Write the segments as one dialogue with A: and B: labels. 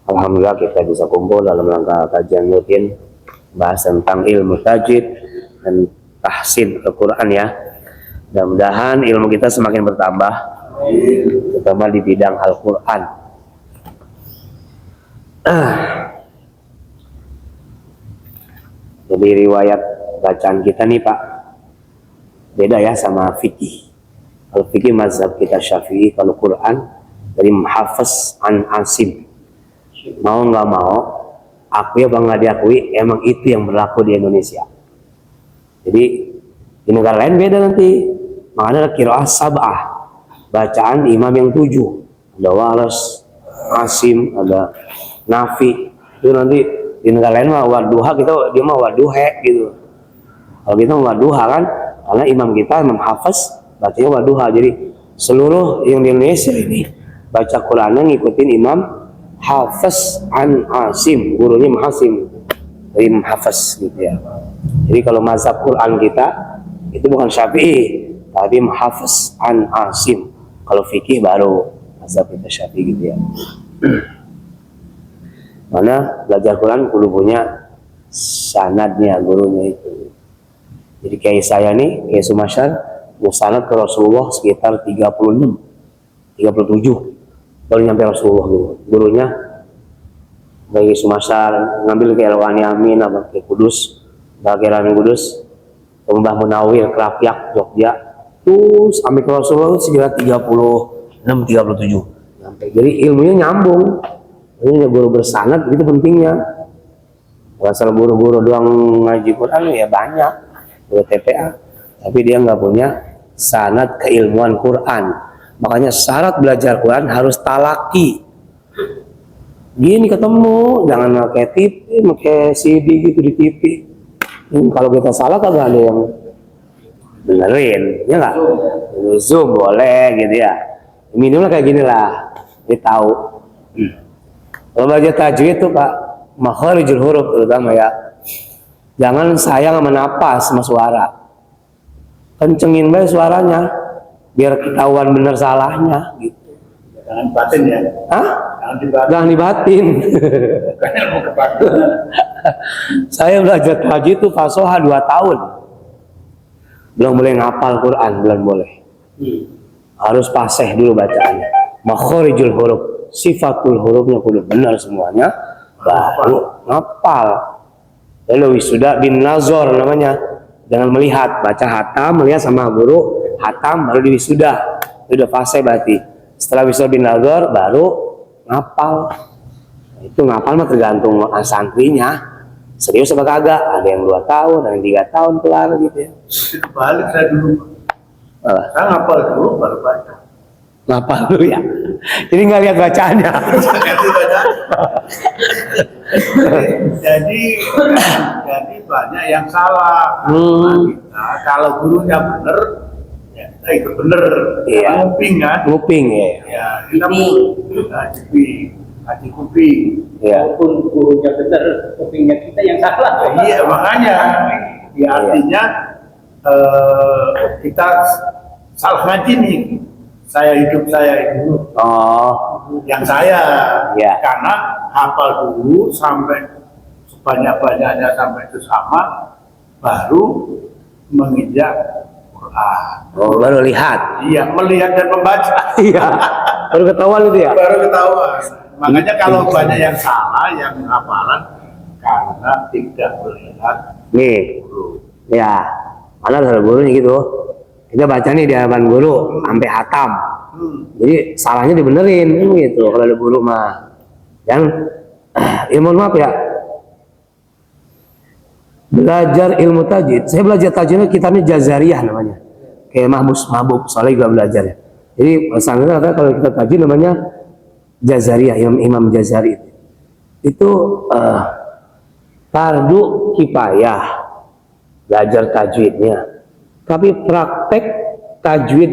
A: Alhamdulillah kita bisa kumpul dalam rangka kajian rutin bahas tentang ilmu tajwid dan tahsin Al-Quran ya. Mudah-mudahan ilmu kita semakin bertambah, terutama di bidang Al-Quran. Jadi riwayat bacaan kita nih Pak, beda ya sama fikih. Kalau fikih mazhab kita Syafi'i, kalau Quran dari Muhaffaz an Asim. Mau nggak mau, akui apa nggak diakui, emang itu yang berlaku di Indonesia. Jadi di negara lain beda nanti. Makanya ada qiraah sab'ah, bacaan imam yang 7. Ada Waras, Asim, ada Nafi. Itu nanti di negara lain mah waduha, kita dia mah waduhe gitu. Kalau kita mah waduha kan, karena imam kita Imam Hafiz bacanya waduha. Jadi seluruh yang di Indonesia ini baca Qurannya ngikutin Imam Hafiz an Asim, gurunya Hasim dari Imam Hafiz gitu ya. Jadi kalau mazhab Quran kita itu bukan Syafi'i, tapi Imam Hafiz an Asim. Kalau fikih baru mazhab kita Syafi'i gitu ya. Mana belajar Quran kudu punya sanadnya, gurunya itu. Jadi kayak saya nih, kayak Sumasyar, musanad ke Rasulullah sekitar 36, 37 baru nyampe Rasulullah gitu. Gurunya bagi Sumasyar ngambil ke Elwani Amin, apa ke Kudus, bagi Rami Kudus, Mbah Munawir, Kerapiak, Jogja, terus sampai ke Rasulullah sekitar 36, 37 sampai. Jadi ilmunya nyambung. Ini guru bersanad itu pentingnya. Asal guru-guru doang ngaji Quran ya banyak, guru TPA, tapi dia nggak punya sanad keilmuan Quran. Makanya syarat belajar Quran harus talaki. Gini ketemu, jangan pakai TV, pakai CD gitu di TV. Kalau kita salah kagak ada yang benerin, ya nggak? Zoom boleh gitu ya. Minimal kayak gini lah, dia tahu. Kalau belajar tajwid itu Pak, makharijul huruf terutama ya. Jangan sayang sama napas, sama suara. Kencengin baik suaranya, biar ketahuan bener salahnya gitu.
B: Jangan batin ya.
A: Hah? Jangan dibatin. Saya belajar tajwid itu fasoha 2 tahun. Belum boleh ngapal Quran, belum boleh. Harus fasih dulu bacaannya. Makharijul huruf, sifatul hurufnya kudu benar semuanya, baru ngapal. Lalu wisuda bin nazar namanya, dengan melihat, baca hatam, melihat sama guru hatam, baru di wisuda. Itu udah fasih berarti. Setelah wisuda bin nazar baru ngapal. Itu ngapal mah tergantung santrinya, serius apa kagak. Ada yang 2 tahun, ada yang 3 tahun kelar gitu ya.
B: Kebalik saya dulu. Saya ngapal dulu baru baca.
A: Ngapal dulu ya. Jadi nggak lihat bacaannya.
B: jadi banyak yang salah. Kita, kalau gurunya bener, ya kita ikut bener.
A: Iya.
B: Nguping kan?
A: Nguping ya.
B: Ya kita mau ngaji kuping.
A: Iya.
C: Walaupun gurunya benar, kupingnya kita yang salah.
B: Iya makanya. Ya artinya kita salah ngaji nih. Hidup saya itu.
A: Oh.
B: Yang saya.
A: Ya.
B: Karena hafal dulu sampai sebanyak-banyaknya sampai itu sama, baru menginjak Quran.
A: Oh, baru lihat.
B: Iya, melihat dan membaca.
A: Iya. Baru ketahuan itu ya.
B: Baru ketahuan. Makanya kalau banyak yang salah, yang hafalan karena tidak melihat
A: Nih.
B: guru.
A: Ya. Mana ada gurunya gitu. Kita baca nih di hadapan guru sampai hatam. Jadi salahnya dibenerin gitu kalau ada guru mah. Yang mohon maaf ya. Belajar ilmu tajwid. Saya belajar tajwidnya kitabnya Jazariyah namanya. Kayak Mahmus Mabuk soalnya juga belajar ya. Jadi sangat kalau kita tajwid namanya Jazariyah, Imam Jazari. Itu fardu kifayah belajar tajwidnya. Tapi praktek tajwid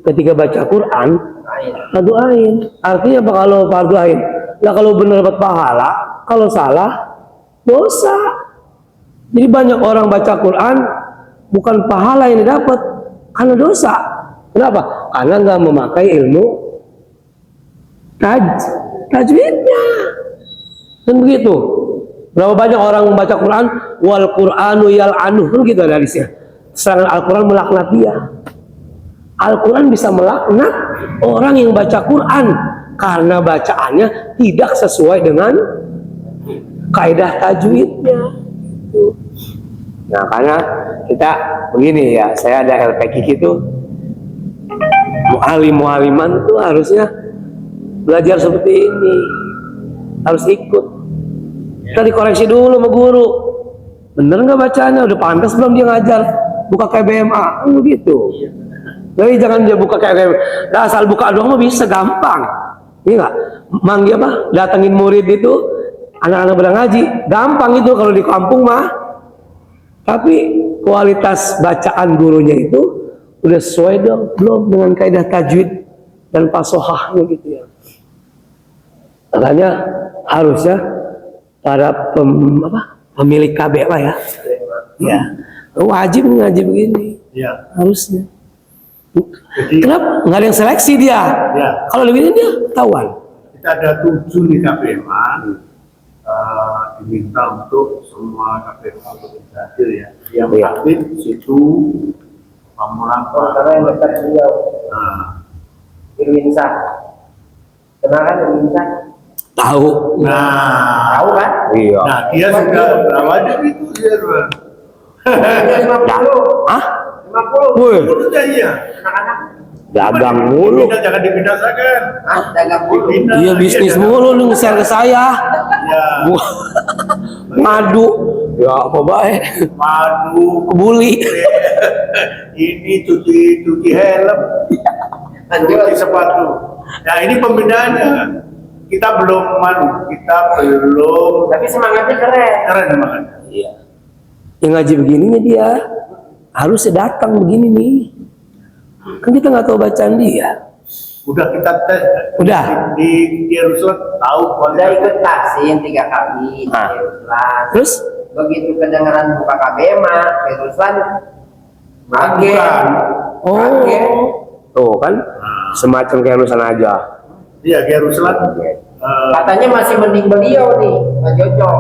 A: ketika baca Quran fardu ain. Artinya apa kalau fardu ain? Lah kalau benar dapat pahala, kalau salah dosa. Jadi banyak orang baca Quran bukan pahala yang didapat, karena dosa. Kenapa? Karena nggak memakai ilmu tajwidnya. Kan begitu. Berapa banyak orang membaca Quran, wal Qur'anu yal'anu, kan gitu ada hadisnya. Sedangkan Al-Quran melaknat dia. Al-Quran bisa melaknat orang yang baca Quran karena bacaannya tidak sesuai dengan kaidah tajwidnya. Nah, karena kita begini ya, saya ada LPK itu, mu'aliman tuh harusnya belajar seperti ini, harus ikut. Kita dikoreksi dulu sama guru, bener nggak bacanya, udah pantas belum dia ngajar, buka KBMA, kan begitu. Jadi jangan dia buka KBMA, nah, asal buka doang mah bisa gampang, iya nggak? Manggil apa? Datangin murid itu, anak-anak pada ngaji, gampang itu kalau di kampung mah. Tapi kualitas bacaan gurunya itu udah sesuai dong, belum dengan kaidah tajwid dan fasohahnya gitu ya. Makanya harusnya para pemilik KBMA ya, ya wajib ngaji begini,
B: Ya.
A: harusnya.
B: Jadi
A: Kenapa nggak ada yang seleksi dia?
B: ya,
A: Kalau lebih dia ketahuan.
B: kita ada 7 nih KBMA, diminta untuk semua KBMA untuk hadir ya. Yang
A: Iya.
B: aktif situ Pamulang.
C: Karena yang dekat beliau,
B: Nah,
C: Irwinsa. Kenal kan Irwinsa?
A: Tahu.
B: nah,
C: Tahu kan?
A: Iya.
B: nah dia sudah berapa aja itu dia, Bang?
C: Dia 50.
A: Ah?
C: 50.
A: Woi,
B: Menurut saya,
C: Anak-anak.
A: dagang mulu.
B: Jangan dibinasakan.
C: Ah, dagang bulu.
B: Dibina,
A: Iya bisnis mulu lu nge-share ke saya.
B: Ya,
A: Madu. Ya apa baik.
B: madu,
A: Kebuli.
B: ini cuci helm, cuci sepatu. Nah ini pembinaannya. Kita belum kita belum
C: Tapi semangatnya keren.
B: keren banget.
A: Iya. Yang ngaji begininya dia harusnya datang begini nih. Kan kita nggak tahu bacaan dia.
B: Udah kita tes.
A: Udah.
B: Di Yerusalem tahu
C: Udah
B: kualitas.
C: ikut vaksin 3 kali.
A: Ah.
C: Iruslan.
A: Terus
C: Begitu kedengaran buka KBMA, Iruslan kaget.
B: Bukan.
C: Kaget.
A: tuh kan semacam kayak lulusan aja.
B: Iya, Yerusalem.
C: Katanya masih mending beliau nih, Pak Jojo.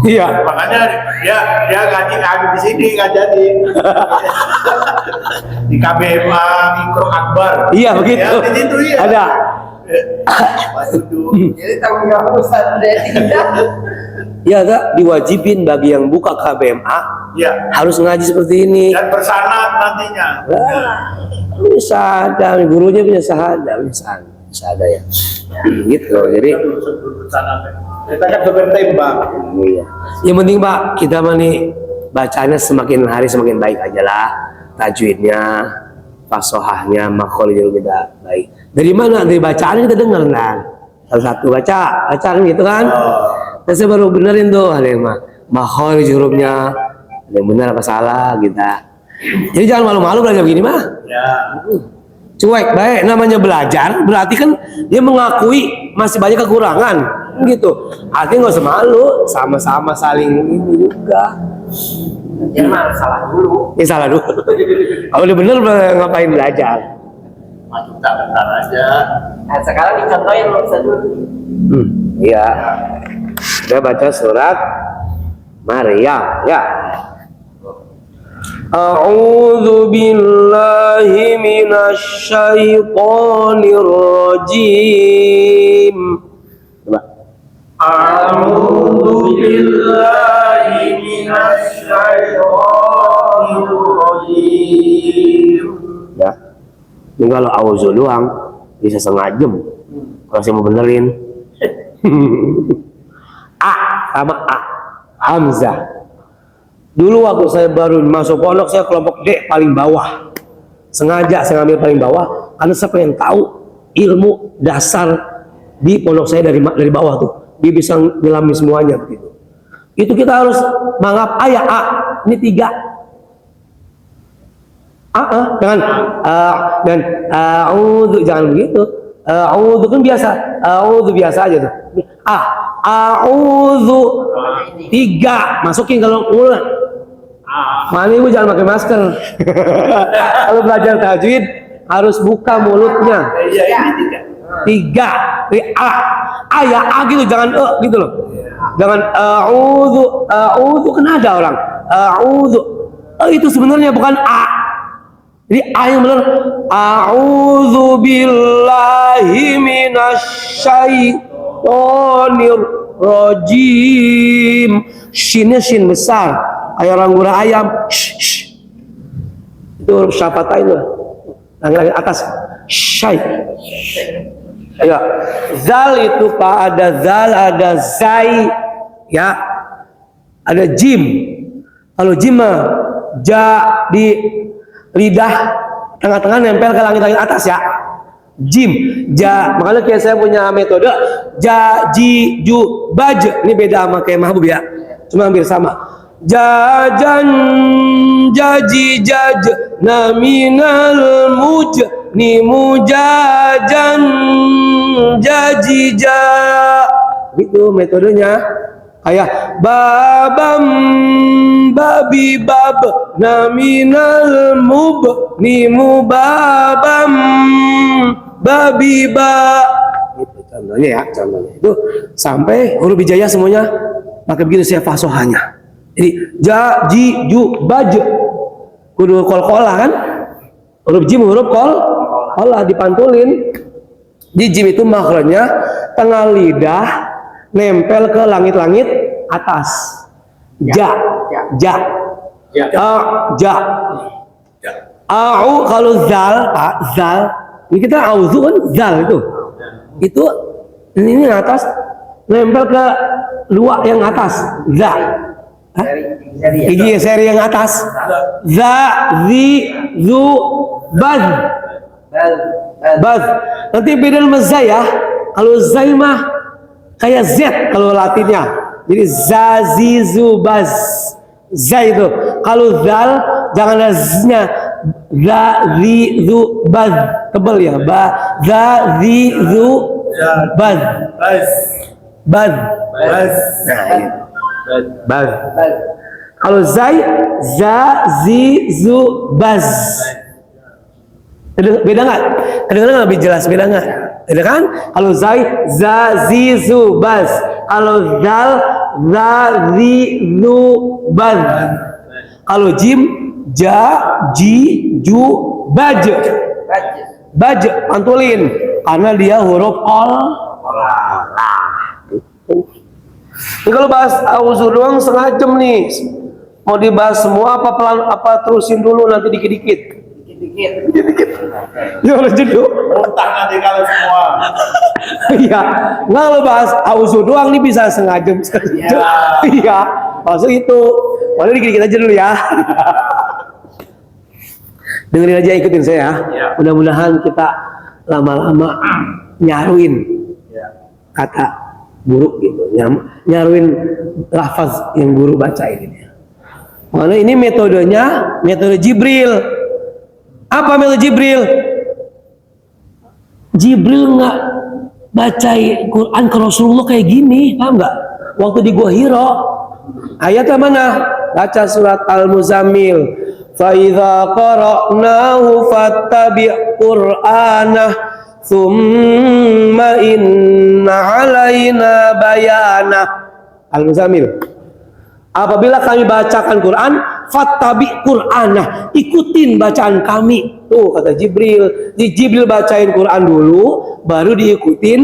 A: Iya.
B: Makanya dia ngaji di sini ngajarin. Di KBMA Ikro Akbar.
A: Iya begitu.
B: Ya, di situ iya.
A: Ada.
B: Pak Dudu.
C: Jadi tanggung jawab Ustaz Dedi.
A: Ya enggak diwajibin bagi yang buka KBMA
B: Ya.
A: harus ngaji seperti ini.
B: Dan bersanad nantinya.
A: Bisa ada gurunya punya sahada, bisa ada ya. Gitu. Jadi
B: Bersanad. Kita kan sebentar tembak.
A: iya. Yang penting Pak, kita mah nih bacanya semakin hari semakin baik aja lah. Tajwidnya, fasohahnya, makholnya kita baik. Dari mana? Dari bacaan kita dengar kan. Satu-satu baca kan gitu kan. Terus saya baru benerin tuh ada yang makhol hurufnya, ada yang benar apa salah kita. Jadi jangan malu-malu belajar begini mah.
B: Ya.
A: Cuek, baik namanya belajar berarti kan dia mengakui masih banyak kekurangan gitu. Artinya nggak usah malu, sama-sama saling ini juga.
C: Dia mah salah dulu.
A: Ini salah dulu. Kalau udah bener ngapain belajar?
B: Masuk tak bentar aja.
C: Nah, sekarang dicontohin Ustaz dulu.
A: Iya. Kita baca surat Maryam ya. A'udzu billahi minasy syaithanir rajim. Coba.
B: A'udzu billahi minasy syaithanir rajim.
A: Ya. Ini kalau auzu doang bisa setengah jam. Kalau saya mau benerin. A sama A. Hamzah. Dulu waktu saya baru masuk pondok saya kelompok D paling bawah. Sengaja saya ngambil paling bawah karena saya pengen tahu ilmu dasar di pondok saya dari bawah tuh. Dia bisa nyelami semuanya begitu. Itu kita harus menganggap A ya A. Ini 3. Jangan dan a'udzu jangan begitu. A'udzu kan biasa. A'udzu biasa aja tuh. A'udzu 3 masukin kalau ulang. Mana ibu jangan pakai masker. Kalau belajar tajwid harus buka mulutnya.
B: Iya, ini tidak.
A: 3 A ya a gitu, jangan gitu loh. Jangan a'udzu kan ada orang. A'udzu. Itu sebenarnya bukan a. Jadi a yang benar. A'udzu billahi minasyaitonir rajim. Shinnya shin besar. Kayak orang gurah ayam. Itu syafatain lah. Langit atas. Syai. Ya, zal itu Pak, ada zal, ada zai, ya, ada jim. Kalau jim ja di lidah tengah-tengah nempel ke langit-langit atas ya. Jim, ja. Makanya kayak saya punya metode ja, ji, ju, baj. Ini beda sama kayak Mahbub ya. Cuma hampir sama. Jajan, jaji, jaj, naminal muj. Ni mujajan jajija gitu metodenya. Kayak babam babi bab naminal mub ni mubabam babi ba gitu contohnya ya, contohnya itu sampai huruf hijaiyah semuanya pakai begitu saya fasohanya. Jadi ja ji ju baj kudu kol-kolah kan, huruf jim huruf kol Allah dipantulin. Di jim itu makhrajnya tengah lidah nempel ke langit-langit atas. Ja. Au kalau zal, Pak, zal. Ini kita auzu kan zal itu. Itu ini atas nempel ke luar yang atas. Za. Gigi seri yang atas. Za, zi, zu, baz. Baz. Nanti beda sama zai ya. Kalau zai mah kayak z kalau latinnya. Jadi zazizu baz. Zai itu. Kalau zal jangan ada z-nya. Zazizu baz. Tebal ya. Zazizu baz. Baz. Baz. Kalau zai zazizu baz. Beda nggak? Kedengeran lebih jelas, beda nggak? Beda kan? Kalau zai zazizu baz, kalau zal zazizu baz, kalau jim ja ji ju baj, baj pantulin karena dia huruf Ini kalau bahas auzu doang setengah jam nih. Mau dibahas semua apa pelan apa terusin dulu nanti dikit-dikit. Dikit-dikit. Ya udah judul.
B: Entah nanti kalau semua.
A: Iya. Nggak lo bahas auzu doang nih bisa setengah jam. Iya. Maksud itu. Boleh dikit-dikit aja dulu ya. Dengerin aja, ikutin saya. Mudah-mudahan kita lama-lama nyaruin kata guru gitu, nyaruin lafaz yang guru baca ini. Karena ini metodenya metode Jibril. Apa metode Jibril? Jibril nggak baca Quran ke Rasulullah kayak gini, paham nggak? Waktu di Gua Hiro, ayatnya mana? Baca surat Al-Muzammil. Fa idza qara'nahu fattabi' Qur'anah thumma inna 'alaina bayanah. Al-Muzammil. Apabila kami bacakan Quran, fattabi' Qur'anah, ikutin bacaan kami. Tuh kata Jibril. Jibril bacain Quran dulu, baru diikutin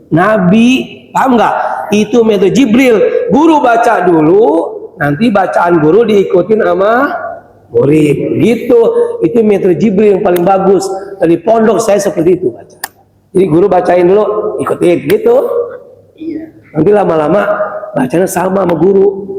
A: Nabi. Paham nggak? Itu metode Jibril. Guru baca dulu, nanti bacaan guru diikutin sama murid. Gitu. Itu metode Jibril yang paling bagus. Dari pondok saya seperti itu baca. Jadi guru bacain dulu, ikutin gitu. Nanti lama-lama bacanya sama guru.